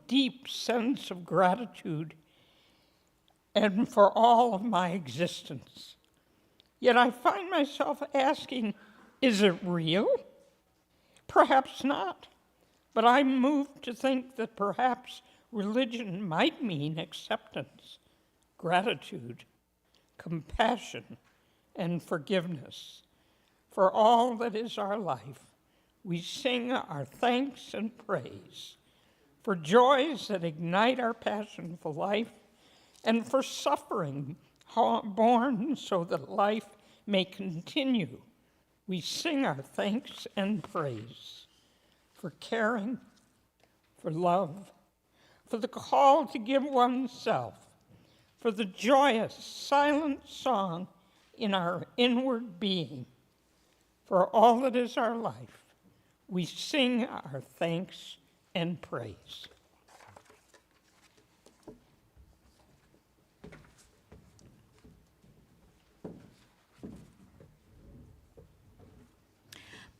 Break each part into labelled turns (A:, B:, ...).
A: deep sense of gratitude and for all of my existence. Yet I find myself asking, is it real? Perhaps not, but I'm moved to think that perhaps religion might mean acceptance, gratitude, compassion, and forgiveness. For all that is our life, we sing our thanks and praise for joys that ignite our passion for life and for suffering born so that life may continue. We sing our thanks and praise for caring, for love, for the call to give oneself, for the joyous, silent song in our inward being. For all that is our life, we sing our thanks and praise.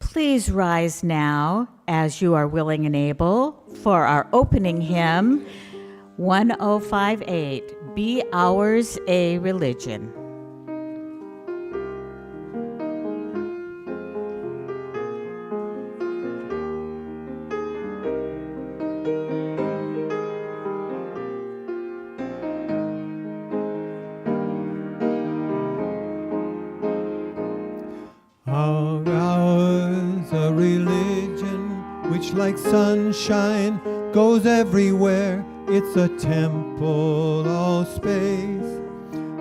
B: Please rise now, as you are willing and able, for our opening hymn, 1058, Be Ours a Religion.
C: Ours a religion which like sunshine goes everywhere. It's a temple, all space,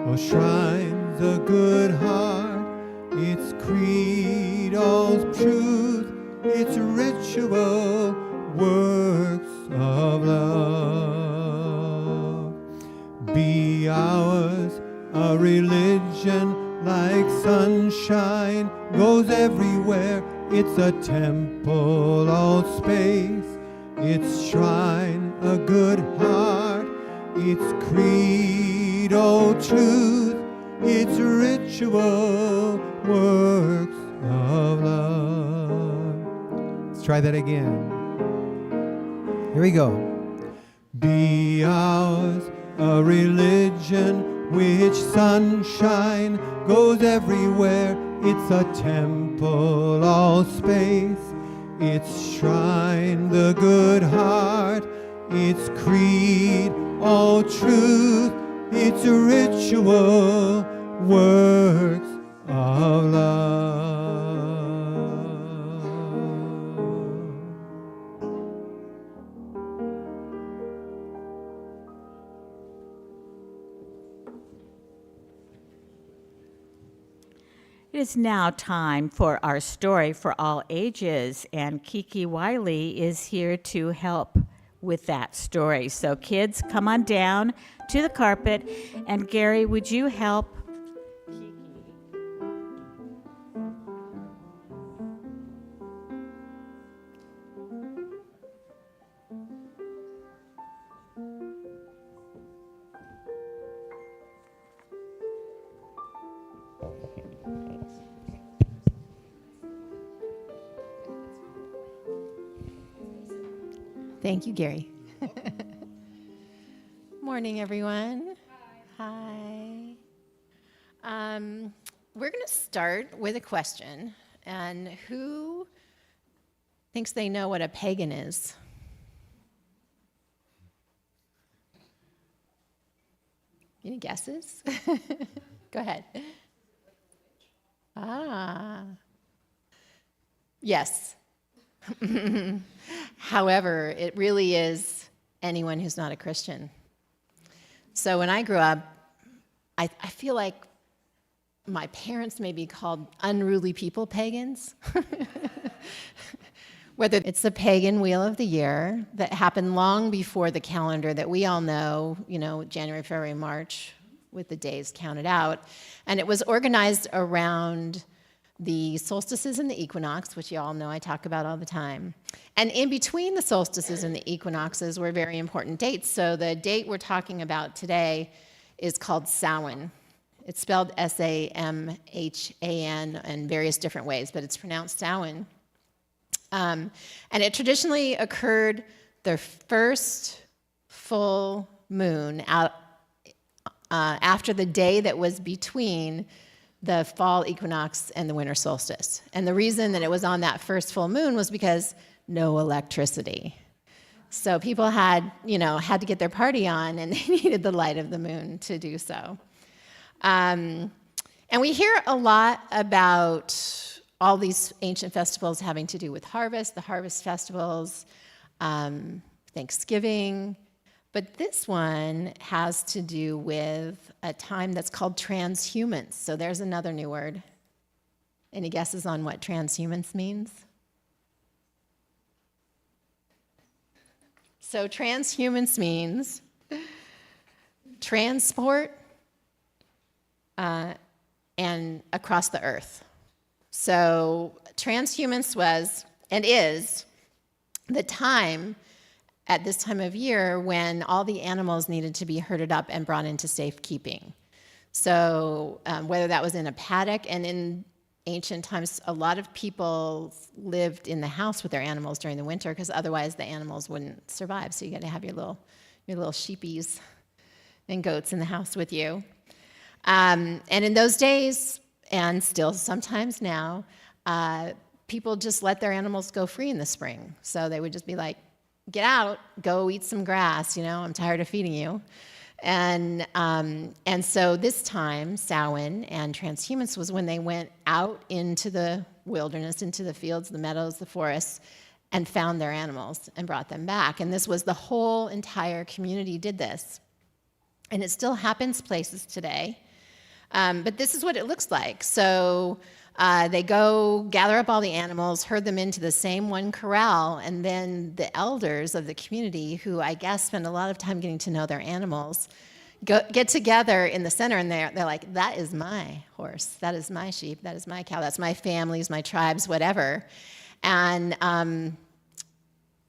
C: all shrines, a good heart. Its creed, all truth, its ritual, works of love. Be ours a religion like sunshine goes everywhere. It's a temple, all space, its shrine, a good heart, its creed, all truth, its ritual, works of love. Let's try that again. Here we go. Be ours a religion which sunshine goes everywhere. It's a temple, all space, its shrine, the good heart, its creed, all truth, its ritual, works of love.
B: It is now time for our story for all ages, and Kiki Wiley is here to help with that story. So kids, come on down to the carpet, and Gary, would you help Kiki?
D: Thank you, Gary. Morning, everyone. Hi. We're going to start with a question. And who thinks they know what a pagan is? Any guesses? Go ahead. Yes. However, it really is anyone who's not a Christian. So when I grew up, I feel like my parents may be called unruly people pagans. Whether it's the pagan wheel of the year that happened long before the calendar that we all know, January, February, March, with the days counted out. And it was organized around the solstices and the equinox, which you all know I talk about all the time. And in between the solstices and the equinoxes were very important dates. So the date we're talking about today is called Samhain. It's spelled Samhan in various different ways, but it's pronounced Samhain. And it traditionally occurred their first full moon out after the day that was between the fall equinox and the winter solstice. And the reason that it was on that first full moon was because no electricity. So people had to get their party on, and they needed the light of the moon to do so. And we hear a lot about all these ancient festivals having to do with harvest, the harvest festivals, Thanksgiving. But this one has to do with a time that's called transhumance. So there's another new word. Any guesses on what transhumance means? So transhumance means transport and across the earth. So transhumance was and is the time at this time of year when all the animals needed to be herded up and brought into safekeeping. So whether that was in a paddock, and in ancient times, a lot of people lived in the house with their animals during the winter because otherwise the animals wouldn't survive. So you got to have your little sheepies and goats in the house with you. And in those days, and still sometimes now, people just let their animals go free in the spring. So they would just be like, get out, go eat some grass, I'm tired of feeding you. And so this time, Samhain and transhumance was when they went out into the wilderness, into the fields, the meadows, the forests, and found their animals and brought them back. And this was the whole entire community did this. And it still happens places today. But this is what it looks like. So they go gather up all the animals, herd them into the same one corral, and then the elders of the community, who I guess spend a lot of time getting to know their animals, get together in the center, and they're like, that is my horse, that is my sheep, that is my cow, that's my family's, my tribe's, whatever. And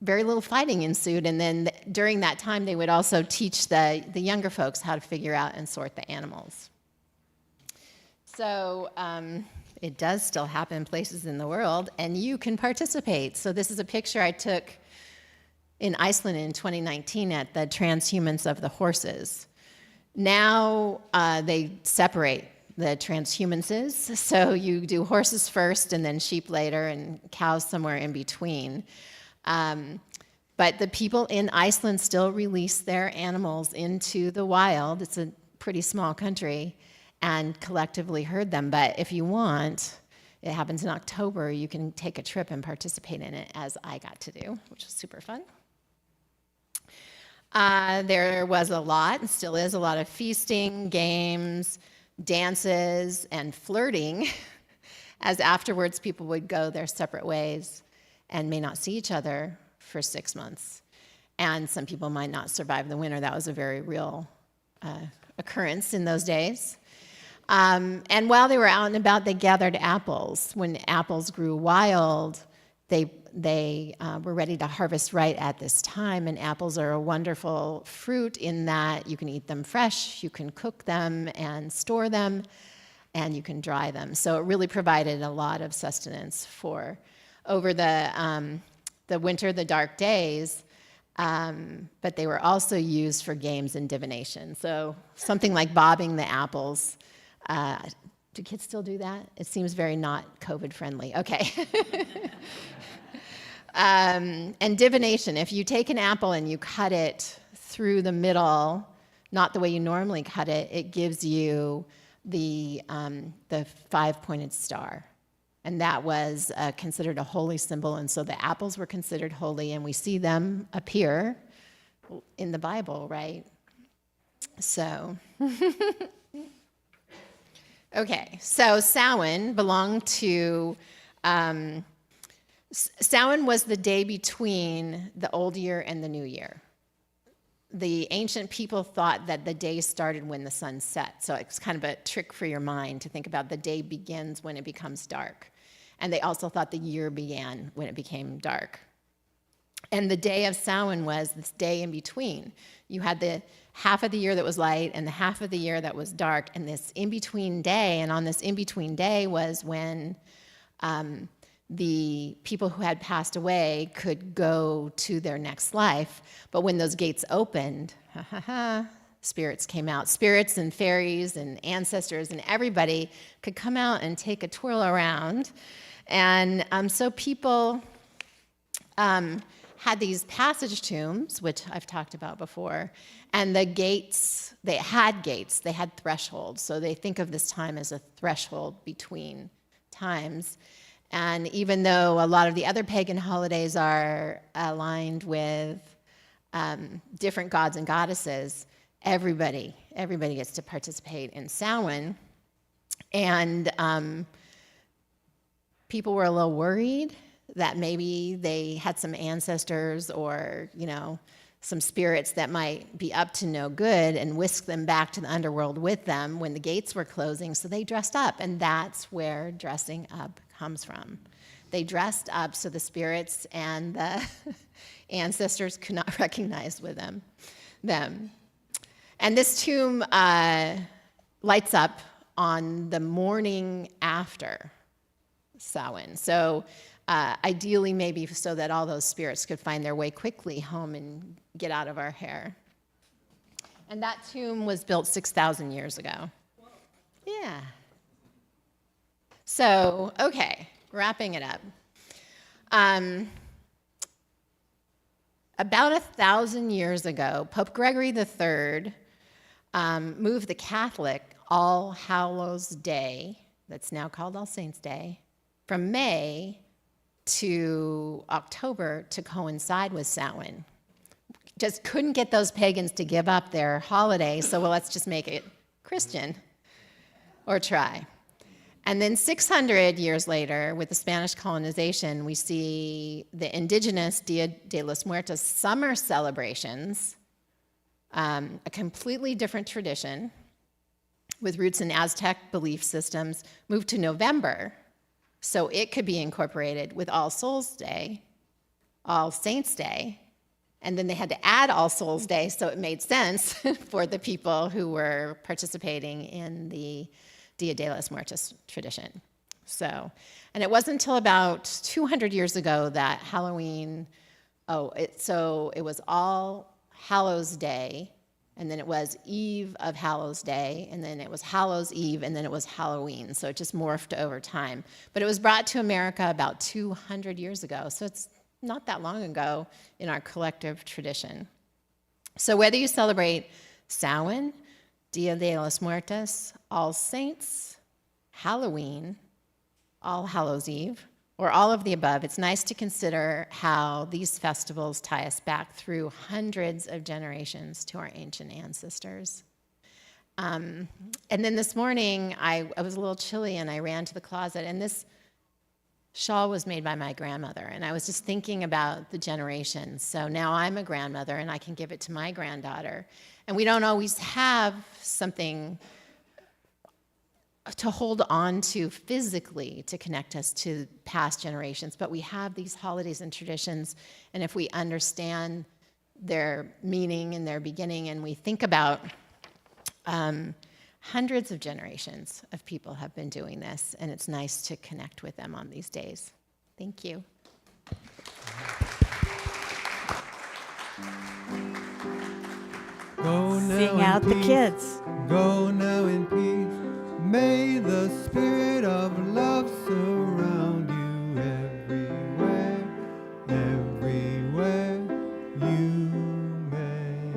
D: very little fighting ensued, and then during that time, they would also teach the younger folks how to figure out and sort the animals. So it does still happen places in the world, and you can participate. So this is a picture I took in Iceland in 2019 at the transhumance of the horses. Now they separate the transhumances, so you do horses first and then sheep later and cows somewhere in between. But the people in Iceland still release their animals into the wild. It's a pretty small country, and collectively herd them. But if you want, it happens in October, you can take a trip and participate in it, as I got to do, which was super fun. There was a lot, and still is, a lot of feasting, games, dances, and flirting, as afterwards people would go their separate ways and may not see each other for 6 months. And some people might not survive the winter. That was a very real occurrence in those days. And while they were out and about, they gathered apples. When apples grew wild, they were ready to harvest right at this time. And apples are a wonderful fruit in that you can eat them fresh, you can cook them and store them, and you can dry them. So it really provided a lot of sustenance for over the winter, the dark days. But they were also used for games and divination. So something like bobbing the apples. Do kids still do that? It seems very not COVID friendly. Okay. And divination, if you take an apple and you cut it through the middle, not the way you normally cut it, it gives you the 5-pointed star. And that was considered a holy symbol, and so the apples were considered holy, and we see them appear in the Bible, right? So... Okay, so Samhain belonged to, Samhain was the day between the old year and the new year. The ancient people thought that the day started when the sun set, so it's kind of a trick for your mind to think about the day begins when it becomes dark. And they also thought the year began when it became dark. And the day of Samhain was this day in between. You had the half of the year that was light and the half of the year that was dark, and this in-between day, and on this in-between day was when the people who had passed away could go to their next life. But when those gates opened, spirits came out. Spirits and fairies and ancestors and everybody could come out and take a twirl around. And so people had these passage tombs, which I've talked about before, and the gates, they had thresholds. So they think of this time as a threshold between times. And even though a lot of the other pagan holidays are aligned with different gods and goddesses, everybody gets to participate in Samhain. And people were a little worried that maybe they had some ancestors or, some spirits that might be up to no good and whisk them back to the underworld with them when the gates were closing. So they dressed up, and that's where dressing up comes from. They dressed up so the spirits and the ancestors could not recognize with them. And this tomb lights up on the morning after Samhain. So ideally, maybe so that all those spirits could find their way quickly home and get out of our hair. And that tomb was built 6,000 years ago. Yeah. So, okay, wrapping it up. About 1,000 years ago, Pope Gregory III moved the Catholic All Hallows Day, that's now called All Saints' Day, from May to October to coincide with Samhain. Just couldn't get those pagans to give up their holiday, so let's just make it Christian, or try. And then 600 years later, with the Spanish colonization, we see the indigenous Dia de los Muertos summer celebrations, a completely different tradition with roots in Aztec belief systems, moved to November, so it could be incorporated with All Souls Day, All Saints Day, and then they had to add All Souls Day, so it made sense for the people who were participating in the Dia de los Muertos tradition. So, and it wasn't until about 200 years ago that Halloween, it was All Hallows Day, and then it was Eve of Hallows Day, and then it was Hallows Eve, and then it was Halloween. So it just morphed over time. But it was brought to America about 200 years ago, so it's not that long ago in our collective tradition. So whether you celebrate Samhain, Dia de los Muertos, All Saints, Halloween, All Hallows Eve, or all of the above, it's nice to consider how these festivals tie us back through hundreds of generations to our ancient ancestors. And then this morning, I was a little chilly, and I ran to the closet, and this shawl was made by my grandmother, and I was just thinking about the generations. So now I'm a grandmother, and I can give it to my granddaughter. And we don't always have something to hold on to physically to connect us to past generations, but we have these holidays and traditions, and if we understand their meaning and their beginning, and we think about hundreds of generations of people have been doing this, and it's nice to connect with them on these days. Thank you.
C: Go now
B: Sing
C: in
B: out the
C: peace.
B: kids.
C: Go now in peace. May the spirit of love surround you everywhere, everywhere you may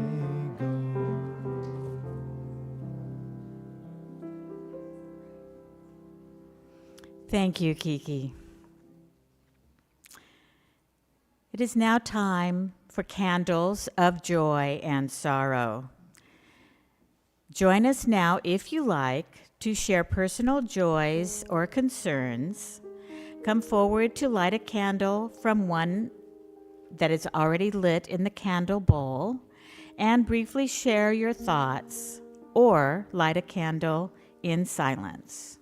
C: go.
B: Thank you, Kiki. It is now time for candles of joy and sorrow. Join us now, if you like, to share personal joys or concerns. Come forward to light a candle from one that is already lit in the candle bowl, and briefly share your thoughts, or light a candle in silence.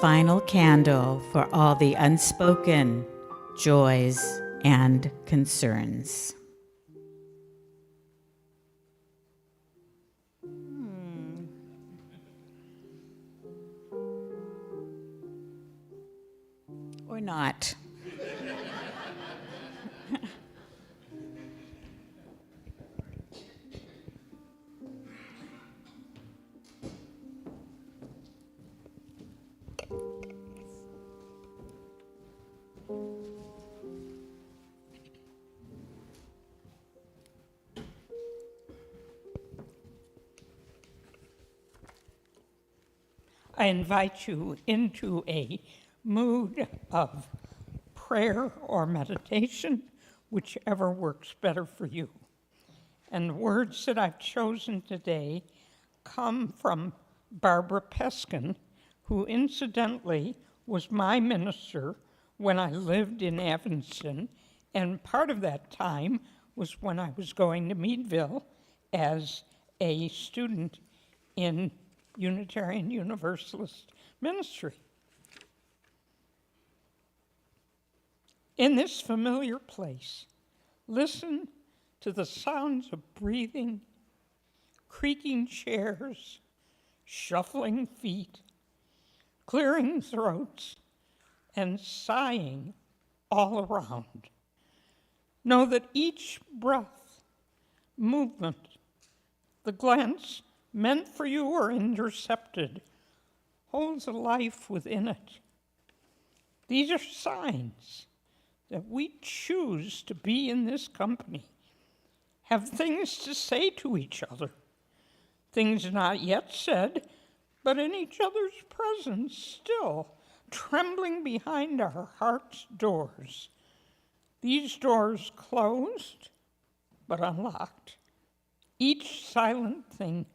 B: final candle for all the unspoken joys and concerns. Or not.
A: I invite you into a mood of prayer or meditation, whichever works better for you. And the words that I've chosen today come from Barbara Peskin, who incidentally was my minister when I lived in Evanston, and part of that time was when I was going to Meadville as a student in Unitarian Universalist ministry. In this familiar place, listen to the sounds of breathing, creaking chairs, shuffling feet, clearing throats, and sighing all around. Know that each breath, movement, the glance meant for you or intercepted, holds a life within it. These are signs that we choose to be in this company, have things to say to each other, things not yet said, but in each other's presence still, trembling behind our heart's doors. These doors closed, but unlocked. Each silent thing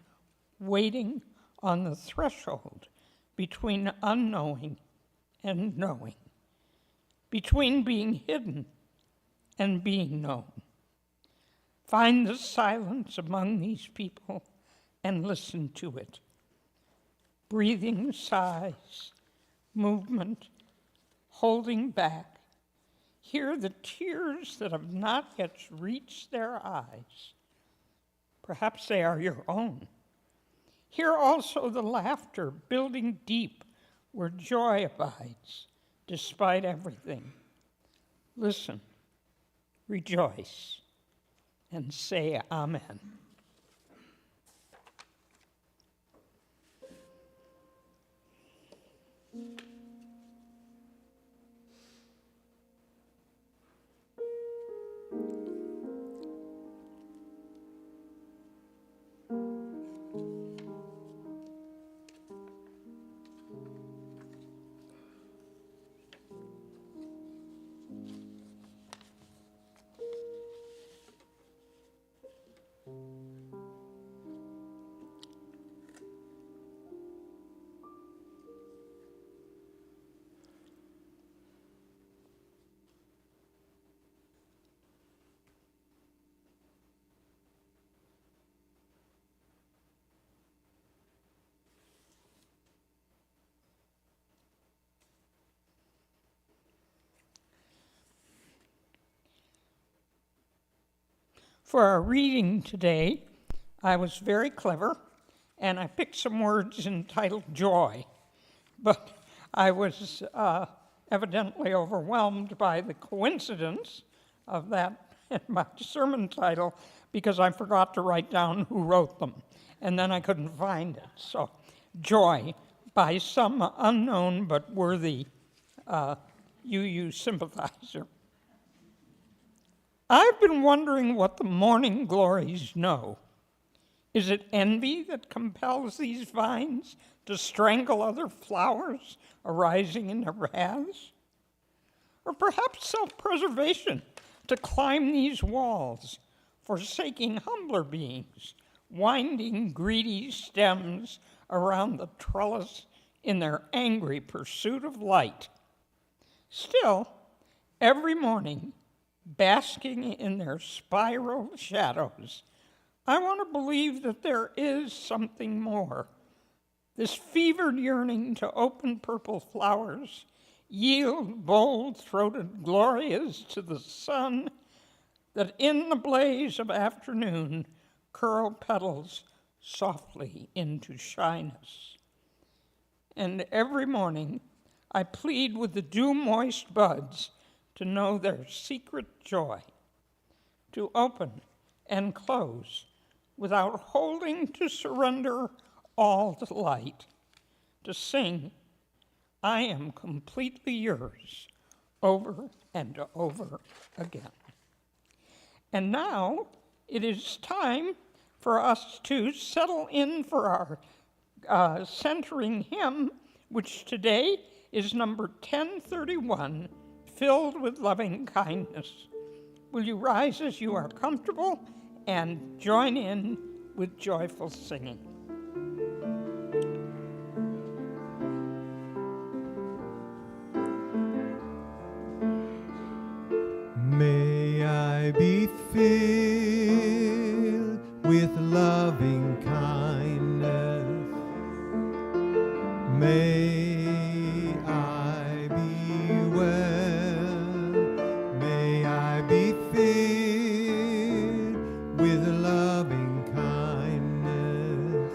A: waiting on the threshold between unknowing and knowing, between being hidden and being known. Find the silence among these people and listen to it. Breathing sighs, movement, holding back. Hear the tears that have not yet reached their eyes. Perhaps they are your own. Hear also the laughter building deep where joy abides, despite everything. Listen, rejoice, and say amen. For our reading today, I was very clever, and I picked some words entitled joy, but I was evidently overwhelmed by the coincidence of that in my sermon title because I forgot to write down who wrote them, and then I couldn't find it. So, joy, by some unknown but worthy UU sympathizer. I've been wondering what the morning glories know. Is it envy that compels these vines to strangle other flowers arising in their paths? Or perhaps self-preservation to climb these walls, forsaking humbler beings, winding greedy stems around the trellis in their angry pursuit of light? Still, every morning, basking in their spiral shadows, I want to believe that there is something more, this fevered yearning to open purple flowers, yield bold-throated glorias to the sun, that in the blaze of afternoon curl petals softly into shyness. And every morning I plead with the dew-moist buds to know their secret joy, to open and close without holding to surrender all delight, to sing, I am completely yours, over and over again. And now it is time for us to settle in for our centering hymn, which today is number 1031, Filled with Loving Kindness. Will you rise as you are comfortable and join in with joyful singing?
C: May I be filled with loving kindness. May I be well. May I be filled with loving kindness.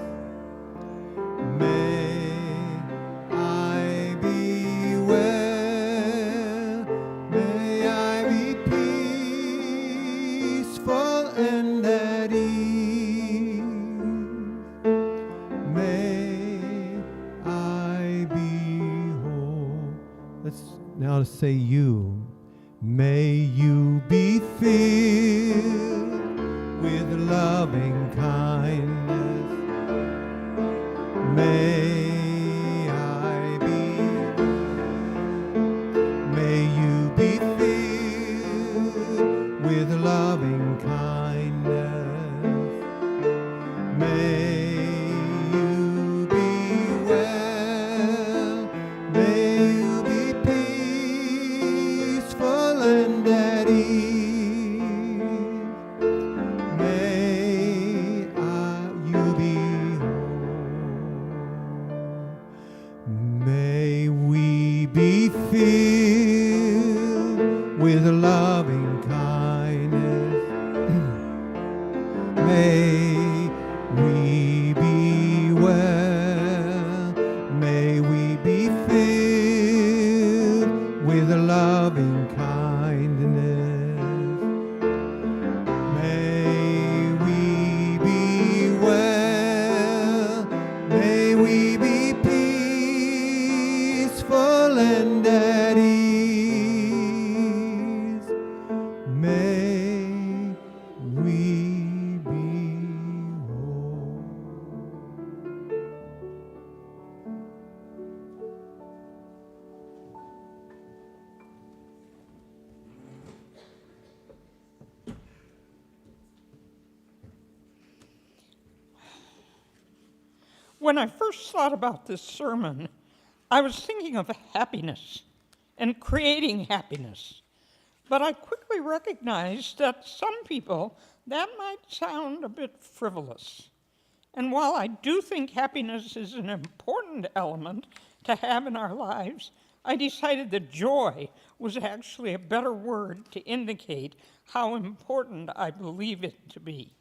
C: May I be well. May I be peaceful and at ease. May I be whole. Let's now say you. May you be filled with loving kindness. May I be, may you be filled with loving kindness. May you be well. May you be peaceful and at ease. May you be whole. May we be filled with loving kindness. May we be well. May we be filled with loving kindness. May we be well. May we be peaceful and at ease. May we be whole.
A: When I first thought about this sermon, I was thinking of happiness and creating happiness. But I quickly recognized that some people, that might sound a bit frivolous. And while I do think happiness is an important element to have in our lives, I decided that joy was actually a better word to indicate how important I believe it to be.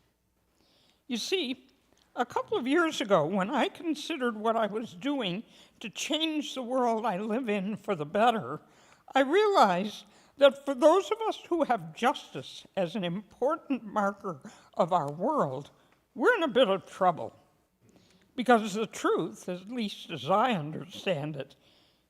A: You see, a couple of years ago, when I considered what I was doing to change the world I live in for the better, I realized that for those of us who have justice as an important marker of our world, we're in a bit of trouble. Because the truth, at least as I understand it,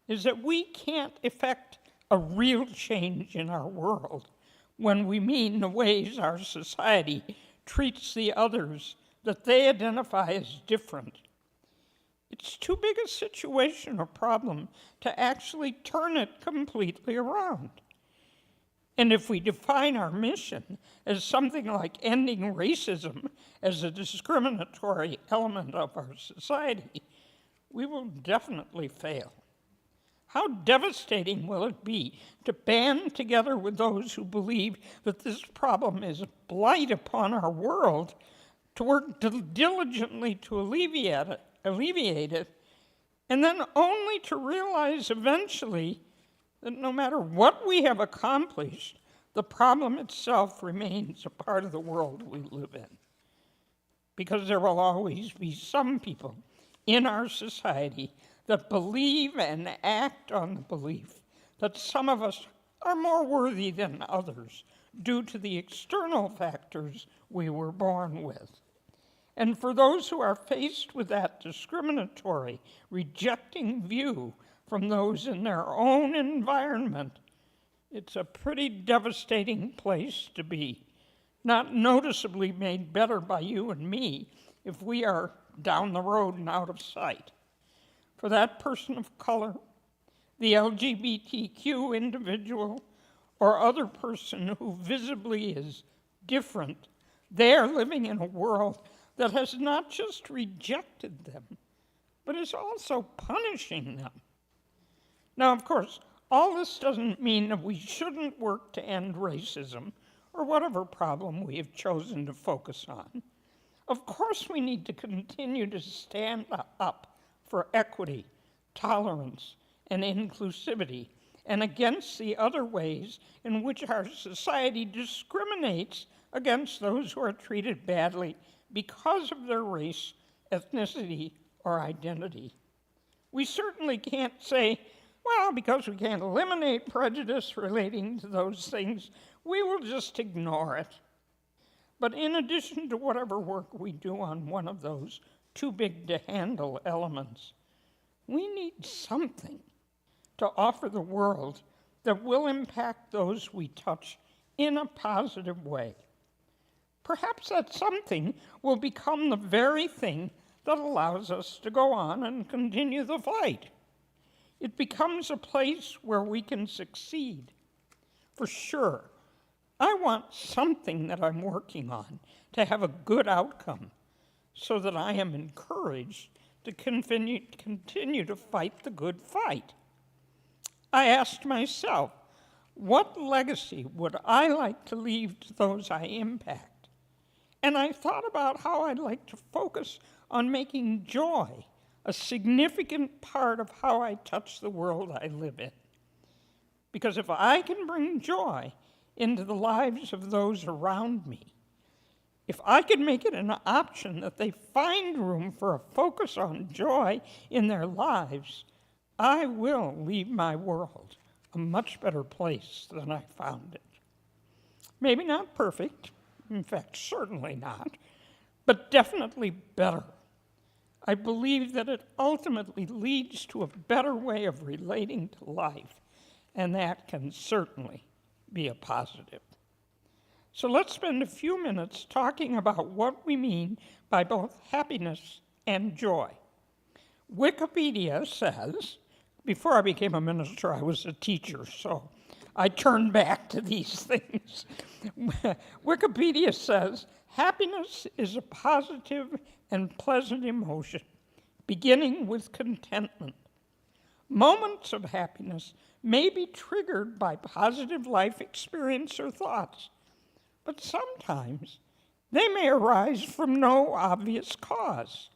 A: is that we can't effect a real change in our world when we mean the ways our society treats the others that they identify as different. It's too big a situation or problem to actually turn it completely around. And if we define our mission as something like ending racism as a discriminatory element of our society, we will definitely fail. How devastating will it be to band together with those who believe that this problem is a blight upon our world, to work diligently to alleviate it, and then only to realize eventually that no matter what we have accomplished, the problem itself remains a part of the world we live in. Because there will always be some people in our society that believe and act on the belief that some of us are more worthy than others due to the external factors we were born with. And for those who are faced with that discriminatory, rejecting view from those in their own environment, it's a pretty devastating place to be, not noticeably made better by you and me if we are down the road and out of sight. For that person of color, the LGBTQ individual, or other person who visibly is different, they are living in a world that has not just rejected them, but is also punishing them. Now, of course, all this doesn't mean that we shouldn't work to end racism or whatever problem we have chosen to focus on. Of course, we need to continue to stand up for equity, tolerance, and inclusivity, and against the other ways in which our society discriminates against those who are treated badly because of their race, ethnicity, or identity. We certainly can't say, well, because we can't eliminate prejudice relating to those things, we will just ignore it. But in addition to whatever work we do on one of those too big to handle elements, we need something to offer the world that will impact those we touch in a positive way. Perhaps that something will become the very thing that allows us to go on and continue the fight. It becomes a place where we can succeed. For sure, I want something that I'm working on to have a good outcome so that I am encouraged to continue to fight the good fight. I asked myself, what legacy would I like to leave to those I impact? And I thought about how I'd like to focus on making joy a significant part of how I touch the world I live in. Because if I can bring joy into the lives of those around me, if I can make it an option that they find room for a focus on joy in their lives, I will leave my world a much better place than I found it. Maybe not perfect, in fact, certainly not, but definitely better. I believe that it ultimately leads to a better way of relating to life, and that can certainly be a positive. So let's spend a few minutes talking about what we mean by both happiness and joy. Wikipedia says, before I became a minister, I was a teacher, so I turned back to these things. Wikipedia says, happiness is a positive and pleasant emotion, beginning with contentment. Moments of happiness may be triggered by positive life experience or thoughts, but sometimes they may arise from no obvious cause.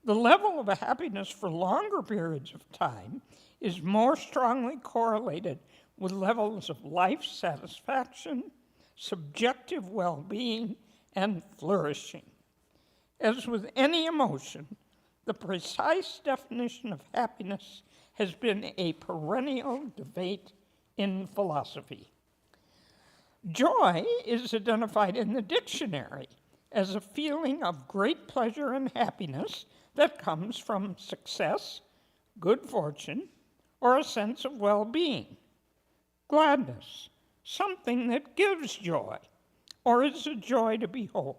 A: The level of happiness for longer periods of time is more strongly correlated with levels of life satisfaction, subjective well-being, and flourishing. As with any emotion, the precise definition of happiness has been a perennial debate in philosophy. Joy is identified in the dictionary as a feeling of great pleasure and happiness that comes from success, good fortune, or a sense of well-being. Gladness, something that gives joy, or is a joy to behold.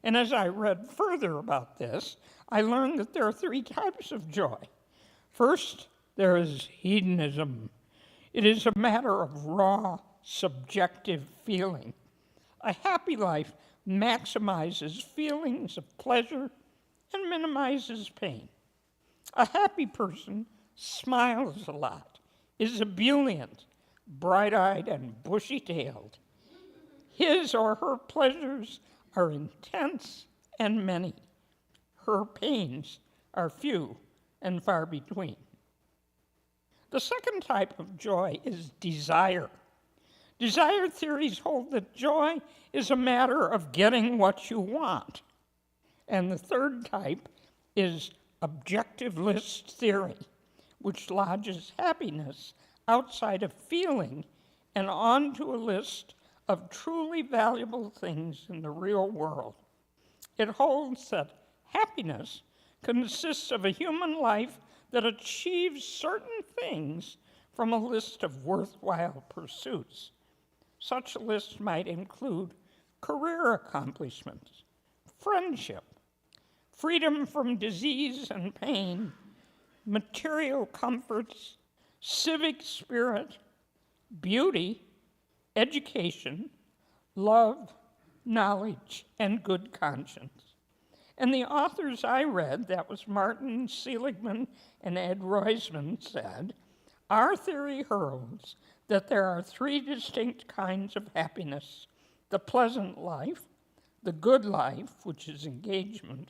A: And as I read further about this, I learned that there are 3 types of joy. First, there is hedonism. It is a matter of raw, subjective feeling. A happy life maximizes feelings of pleasure and minimizes pain. A happy person smiles a lot, is ebullient, bright-eyed, and bushy-tailed. His or her pleasures are intense and many. Her pains are few and far between. The second type of joy is desire. Desire theories hold that joy is a matter of getting what you want. And the third type is objectivist theory, which lodges happiness outside of feeling and onto a list of truly valuable things in the real world. It holds that happiness consists of a human life that achieves certain things from a list of worthwhile pursuits. Such a list might include career accomplishments, friendship, freedom from disease and pain, material comforts, civic spirit, beauty, education, love, knowledge, and good conscience. And the authors I read, that was Martin Seligman and Ed Roisman, said, our theory holds that there are three distinct kinds of happiness: the pleasant life, the good life, which is engagement,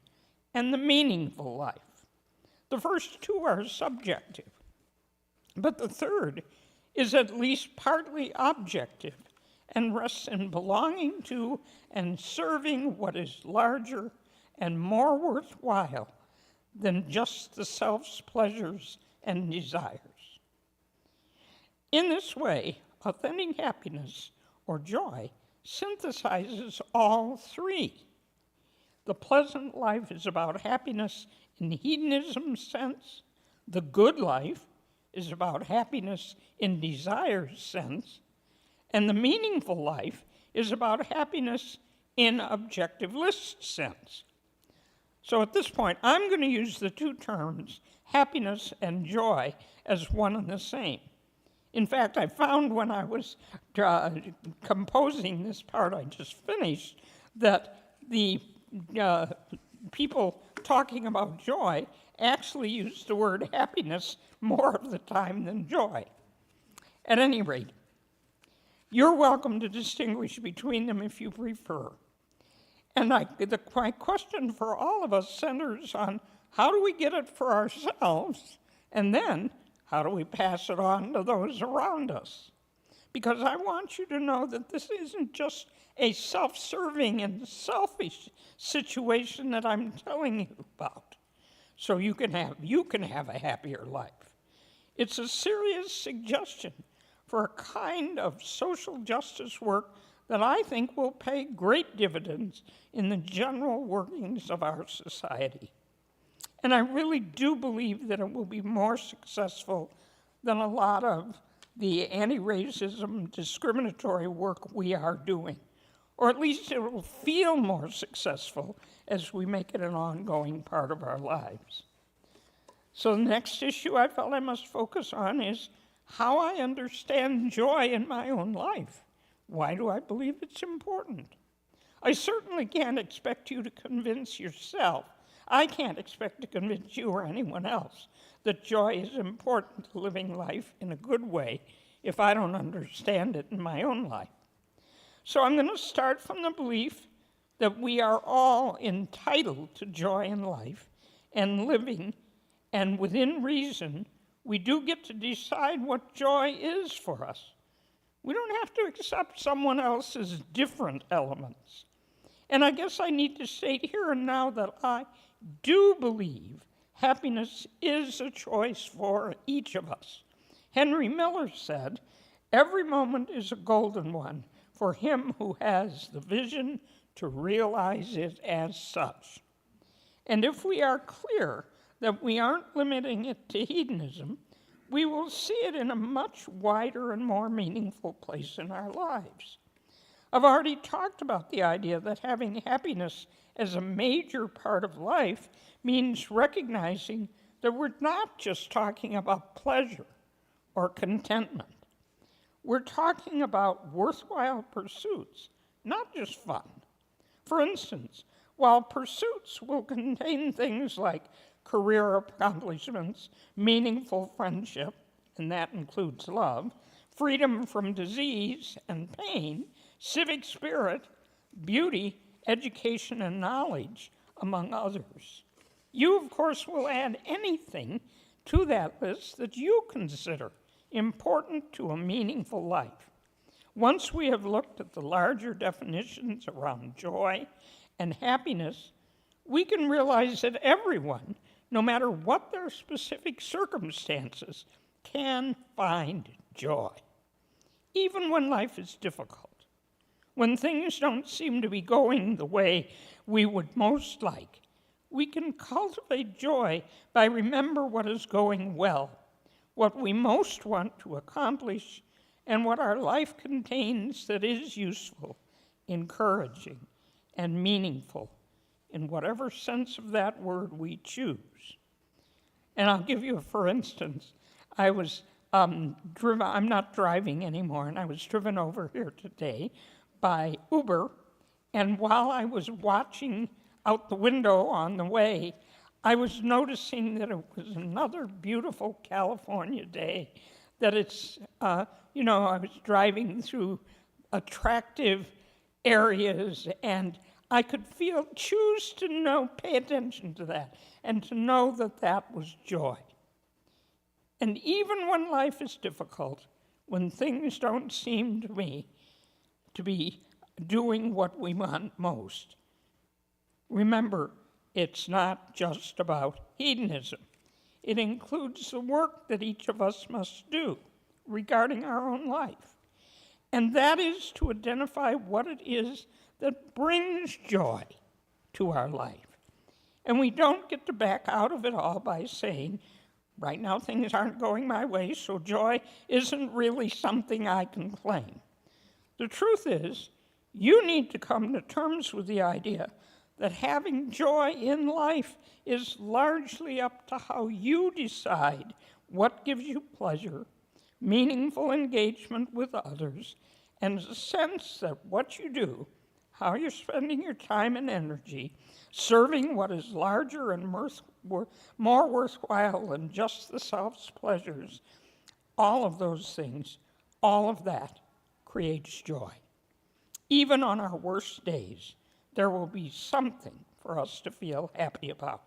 A: and the meaningful life. The first two are subjective, but the third is at least partly objective and rests in belonging to and serving what is larger and more worthwhile than just the self's pleasures and desires. In this way, authentic happiness, or joy, synthesizes all three. The pleasant life is about happiness in hedonism's sense. The good life is about happiness in desire's sense. And the meaningful life is about happiness in objectivist sense. So at this point, I'm going to use the two terms, happiness and joy, as one and the same. In fact, I found when I was composing this part I just finished that the people talking about joy actually use the word happiness more of the time than joy. At any rate, you're welcome to distinguish between them if you prefer. And my question for all of us centers on how do we get it for ourselves, and then how do we pass it on to those around us? Because I want you to know that this isn't just a self-serving and selfish situation that I'm telling you about, so you can have a happier life. It's a serious suggestion for a kind of social justice work that I think will pay great dividends in the general workings of our society. And I really do believe that it will be more successful than a lot of the anti-racism discriminatory work we are doing. Or at least it will feel more successful as we make it an ongoing part of our lives. So the next issue I felt I must focus on is how I understand joy in my own life. Why do I believe it's important? I certainly can't expect you to convince yourself. I can't expect to convince you or anyone else that joy is important to living life in a good way if I don't understand it in my own life. So I'm going to start from the belief that we are all entitled to joy in life and living, and within reason, we do get to decide what joy is for us. We don't have to accept someone else's different elements. And I guess I need to state here and now that I do believe happiness is a choice for each of us. Henry Miller said, "Every moment is a golden one for him who has the vision to realize it as such." And if we are clear that we aren't limiting it to hedonism, we will see it in a much wider and more meaningful place in our lives. I've already talked about the idea that having happiness as a major part of life means recognizing that we're not just talking about pleasure or contentment. We're talking about worthwhile pursuits, not just fun. For instance, while pursuits will contain things like career accomplishments, meaningful friendship, and that includes love, freedom from disease and pain, civic spirit, beauty, education, and knowledge, among others. You, of course, will add anything to that list that you consider important to a meaningful life. Once we have looked at the larger definitions around joy and happiness, we can realize that everyone, no matter what their specific circumstances, can find joy, even when life is difficult, when things don't seem to be going the way we would most like. We can cultivate joy by remember what is going well, what we most want to accomplish, and what our life contains that is useful, encouraging, and meaningful, in whatever sense of that word we choose. And I'll give you, for instance, I was driven, I'm not driving anymore, and I was driven over here today by Uber, and while I was watching out the window on the way, I was noticing that it was another beautiful California day, that it's, I was driving through attractive areas, and I could choose to pay attention to that, and to know that that was joy. And even when life is difficult, when things don't seem to me to be doing what we want most, remember, it's not just about hedonism. It includes the work that each of us must do regarding our own life. And that is to identify what it is that brings joy to our life. And we don't get to back out of it all by saying, right now things aren't going my way, so joy isn't really something I can claim. The truth is, you need to come to terms with the idea that having joy in life is largely up to how you decide what gives you pleasure, meaningful engagement with others, and a sense that what you do, how you're spending your time and energy, serving what is larger and more worthwhile than just the self's pleasures, all of those things, all of that creates joy. Even on our worst days, there will be something for us to feel happy about.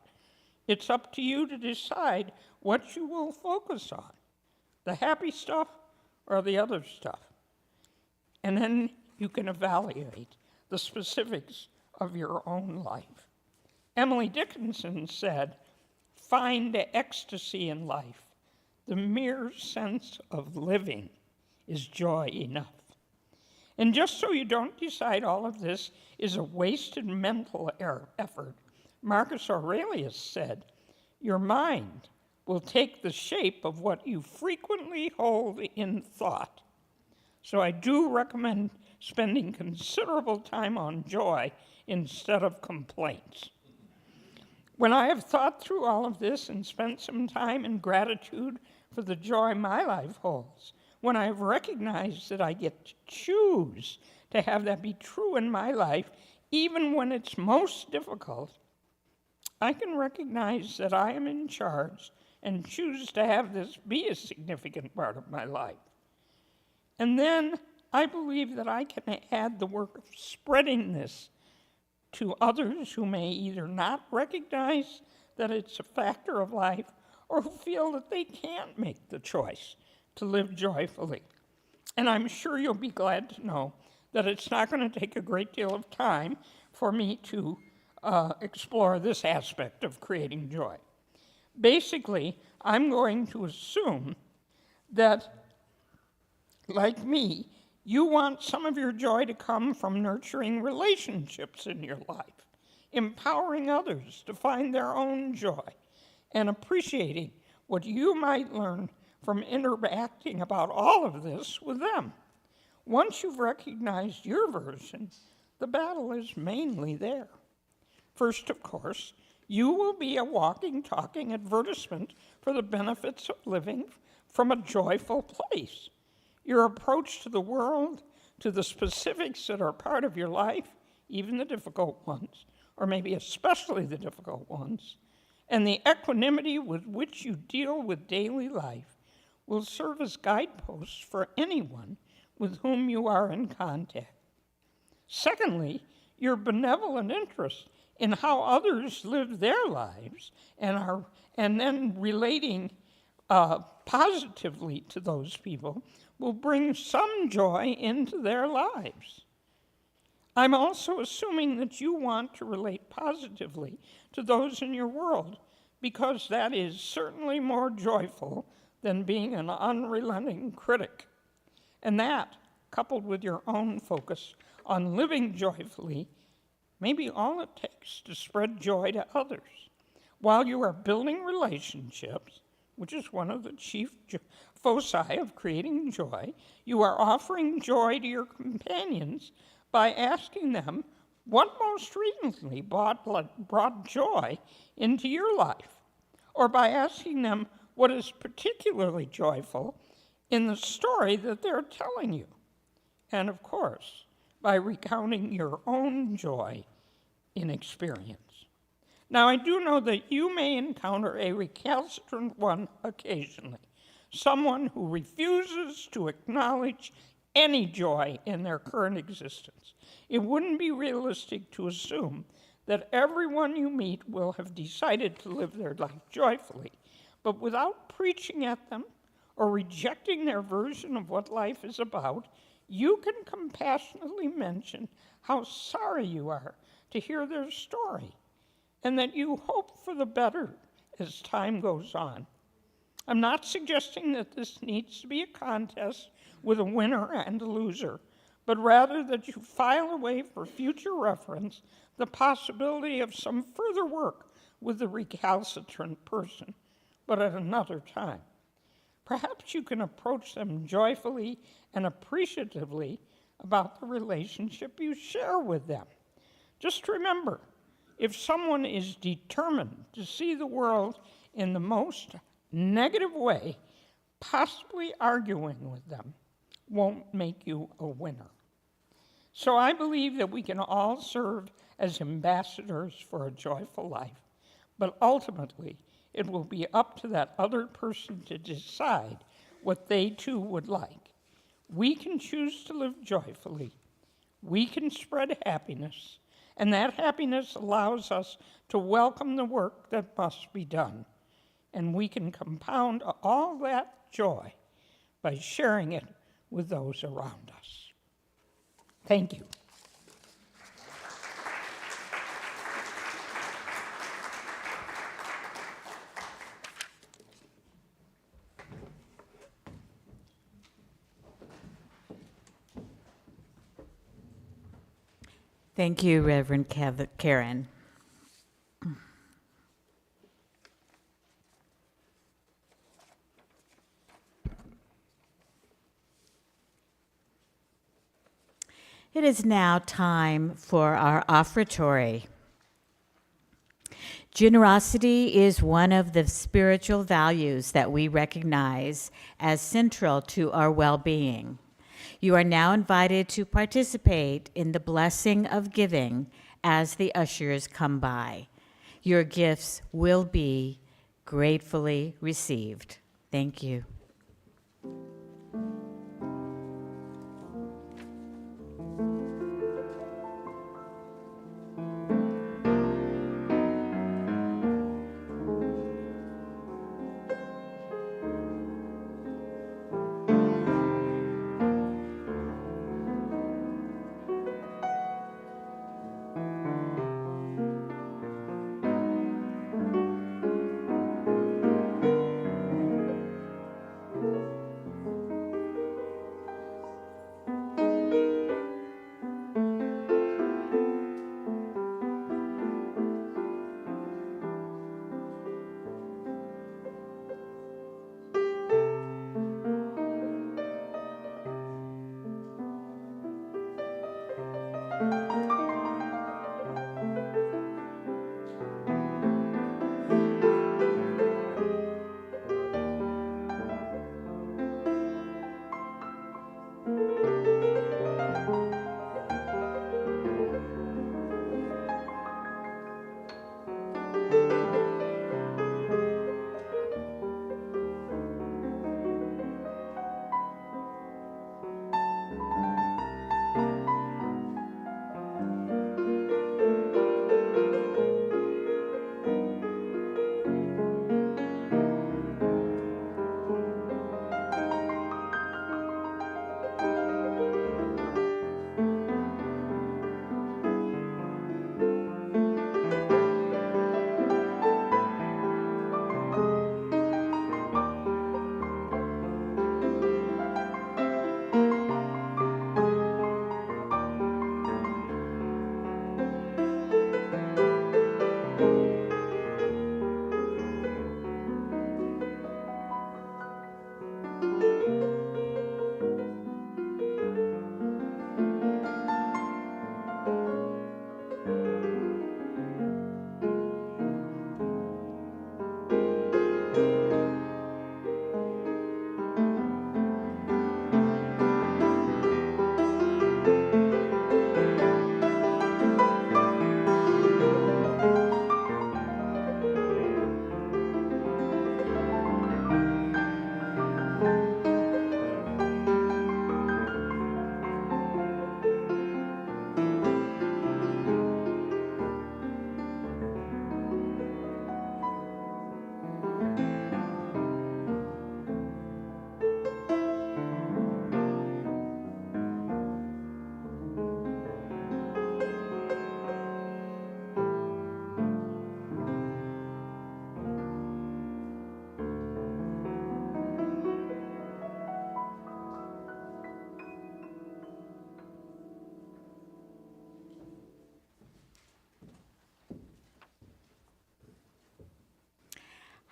A: It's up to you to decide what you will focus on, the happy stuff or the other stuff. And then you can evaluate the specifics of your own life. Emily Dickinson said, "Find ecstasy in life. The mere sense of living is joy enough." And just so you don't decide all of this is a wasted mental effort, Marcus Aurelius said, "Your mind will take the shape of what you frequently hold in thought." So I do recommend spending considerable time on joy instead of complaints. When I have thought through all of this and spent some time in gratitude for the joy my life holds, when I've recognized that I get to choose to have that be true in my life, even when it's most difficult, I can recognize that I am in charge and choose to have this be a significant part of my life. And then I believe that I can add the work of spreading this to others who may either not recognize that it's a factor of life or who feel that they can't make the choice to live joyfully. And I'm sure you'll be glad to know that it's not going to take a great deal of time for me to explore this aspect of creating joy. Basically, I'm going to assume that, like me, you want some of your joy to come from nurturing relationships in your life, empowering others to find their own joy, and appreciating what you might learn from interacting about all of this with them. Once you've recognized your version, the battle is mainly there. First, of course, you will be a walking, talking advertisement for the benefits of living from a joyful place. Your approach to the world, to the specifics that are part of your life, even the difficult ones, or maybe especially the difficult ones, and the equanimity with which you deal with daily life will serve as guideposts for anyone with whom you are in contact. Secondly, your benevolent interest in how others live their lives and then relating positively to those people will bring some joy into their lives. I'm also assuming that you want to relate positively to those in your world, because that is certainly more joyful than being an unrelenting critic. And that, coupled with your own focus on living joyfully, may be all it takes to spread joy to others. While you are building relationships, which is one of the chief foci of creating joy, you are offering joy to your companions by asking them what most recently brought joy into your life, or by asking them what is particularly joyful in the story that they're telling you. And of course, by recounting your own joy in experience. Now, I do know that you may encounter a recalcitrant one occasionally, someone who refuses to acknowledge any joy in their current existence. It wouldn't be realistic to assume that everyone you meet will have decided to live their life joyfully, but without preaching at them or rejecting their version of what life is about, you can compassionately mention how sorry you are to hear their story, and that you hope for the better as time goes on. I'm not suggesting that this needs to be a contest with a winner and a loser, but rather that you file away for future reference the possibility of some further work with the recalcitrant person, but at another time. Perhaps you can approach them joyfully and appreciatively about the relationship you share with them. Just remember, if someone is determined to see the world in the most negative way, possibly arguing with them won't make you a winner. So I believe that we can all serve as ambassadors for a joyful life, but ultimately it will be up to that other person to decide what they too would like. We can choose to live joyfully. We can spread happiness, and that happiness allows us to welcome the work that must be done. And we can compound all that joy by sharing it with those around us. Thank you.
B: Thank you, Reverend Karen. It is now time for our offertory. Generosity is one of the spiritual values that we recognize as central to our well-being. You are now invited to participate in the blessing of giving as the ushers come by. Your gifts will be gratefully received. Thank you.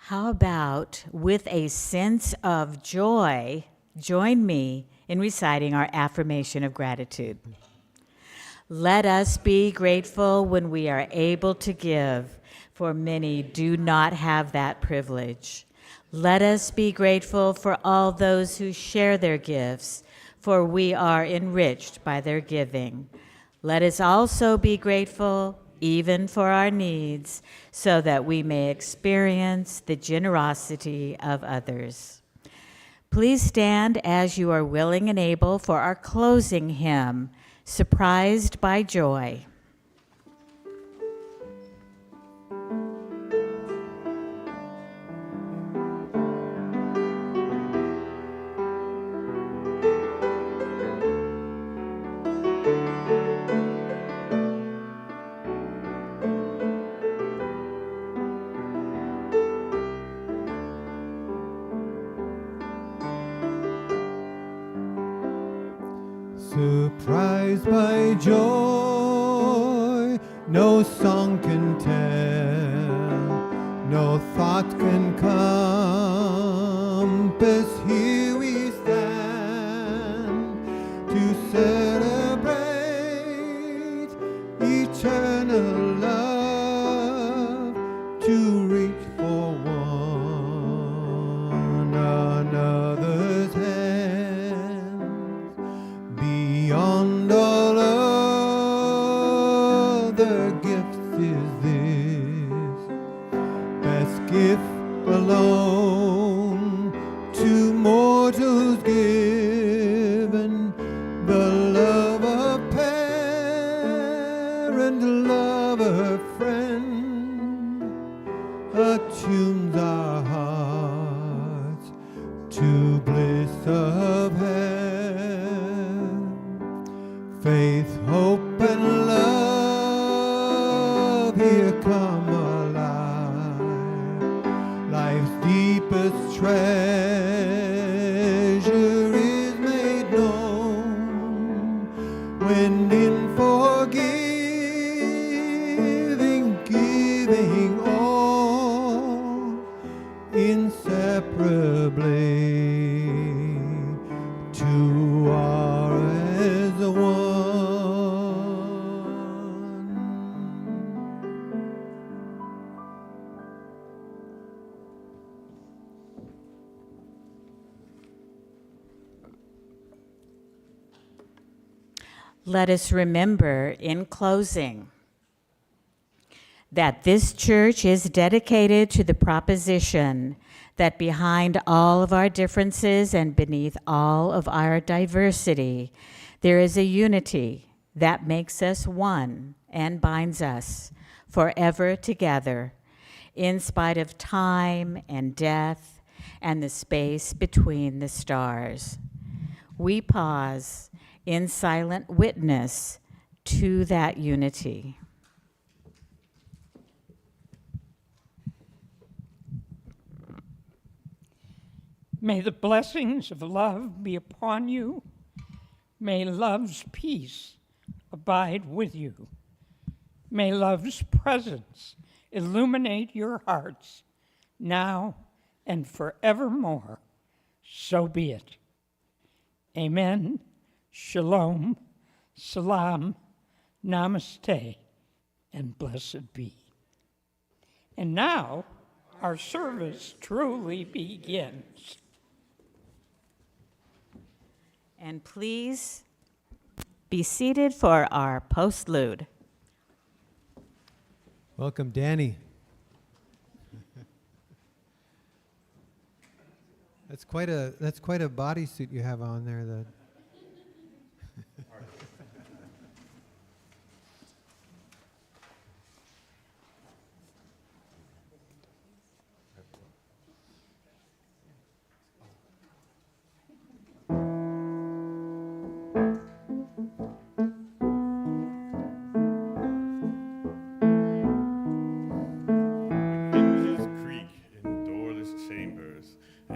B: How about, with a sense of joy, join me in reciting our affirmation of gratitude. Let us be grateful when we are able to give, for many do not have that privilege. Let us be grateful for all those who share their gifts, for we are enriched by their giving. Let us also be grateful even for our needs, so that we may experience the generosity of others. Please stand as you are willing and able for our closing hymn, Surprised by Joy.
C: Surprised by joy, no song can tell, no thought can compass. Here we stand to celebrate eternal love, to reach for one another's hands. Beyond all other gifts is this best gift alone to mortals given, the love of parent, love of friend, attunes our hearts to bliss of heaven. Faith, hope, and love here come alive. Life's deepest treasure is made known when in forgiving, giving all inseparably, two are as one.
B: Let us remember, in closing, that this church is dedicated to the proposition that behind all of our differences and beneath all of our diversity, there is a unity that makes us one and binds us forever together, in spite of time and death and the space between the stars. We pause in silent witness to that unity.
A: May the blessings of love be upon you. May love's peace abide with you. May love's presence illuminate your hearts now and forevermore. So be it. Amen. Shalom. Salam. Namaste. And blessed be. And now our service truly begins.
B: And please be seated for our postlude.
C: Welcome, Danny. That's quite a bodysuit you have on there.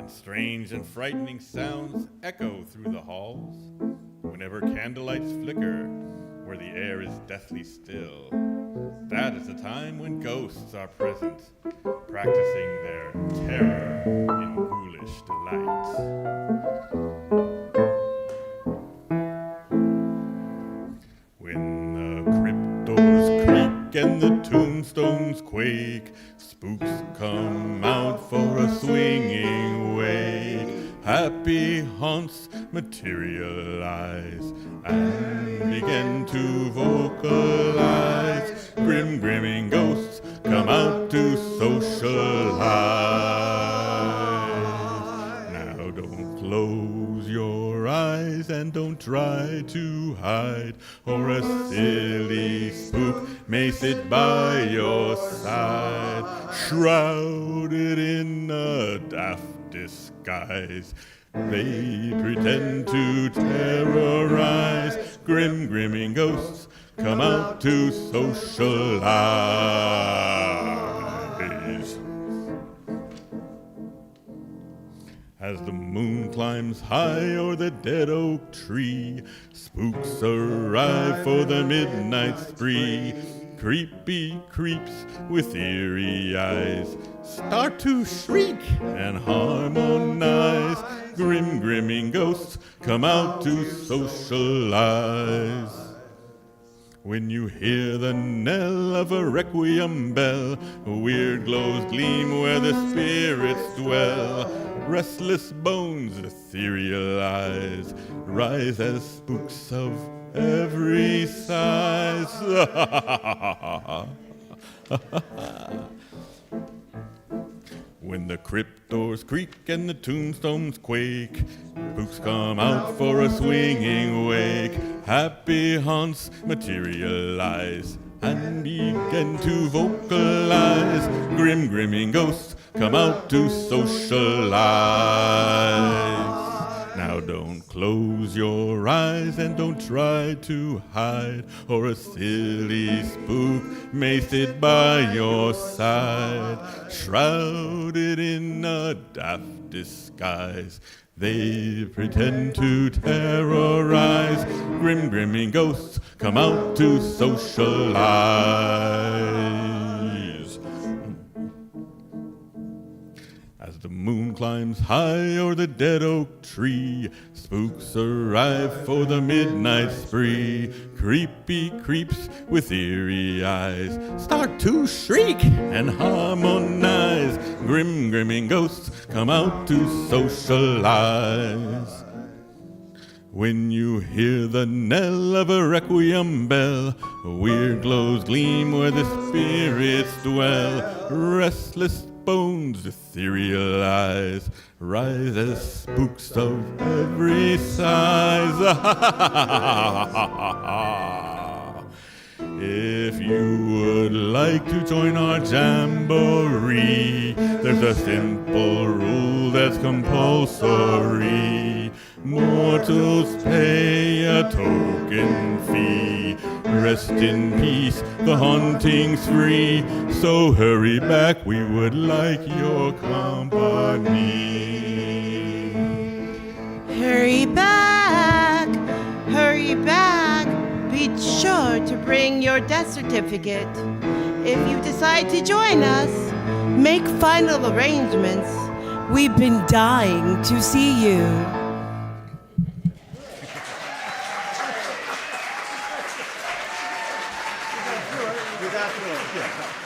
E: Strange and frightening sounds echo through the halls, whenever candlelights flicker, where the air is deathly still. That is the time when ghosts are present, practicing their terror in ghoulish delight. When the crypt doors creak and the tombstones quake, spooks come out for a swinging wake. Happy haunts materialize and begin to vocalize. Grimming ghosts come out to socialize. Now don't close your eyes and don't try to hide, or a silly spook may sit by your side, shrouded in a daft disguise. They pretend to terrorize. Grimming ghosts come out to socialize. As the moon climbs high o'er the dead oak tree, spooks arrive for the midnight spree. Creepy creeps with eerie eyes start to shriek and harmonize. Grimming ghosts come out to socialize. When you hear the knell of a requiem bell, weird glows gleam where the spirits dwell. Restless bones, ethereal eyes, rise as spooks of every size. When the crypt doors creak and the tombstones quake, spooks come out for a swinging wake. Happy haunts materialize and begin to vocalize. Grimming ghosts come out to socialize. Now don't close your eyes and don't try to hide, or a silly spook may sit by your side, shrouded in a daft disguise. They pretend to terrorize. Grimming ghosts come out to socialize. As the moon climbs high o'er the dead oak tree, spooks arrive for the midnight spree. Creepy creeps with eerie eyes start to shriek and harmonize. Grimming ghosts come out to socialize. When you hear the knell of a requiem bell, weird glows gleam where the spirits dwell. Restless bones, ethereal eyes, rise as spooks of every size. If you would like to join our jamboree, there's a simple rule that's compulsory. Mortals pay a token fee. Rest in peace, the haunting's free. So hurry back, we would like your company.
F: Hurry back, hurry back. Be sure to bring your death certificate. If you decide to join us, make final arrangements. We've been dying to see you.
C: That's right, yeah.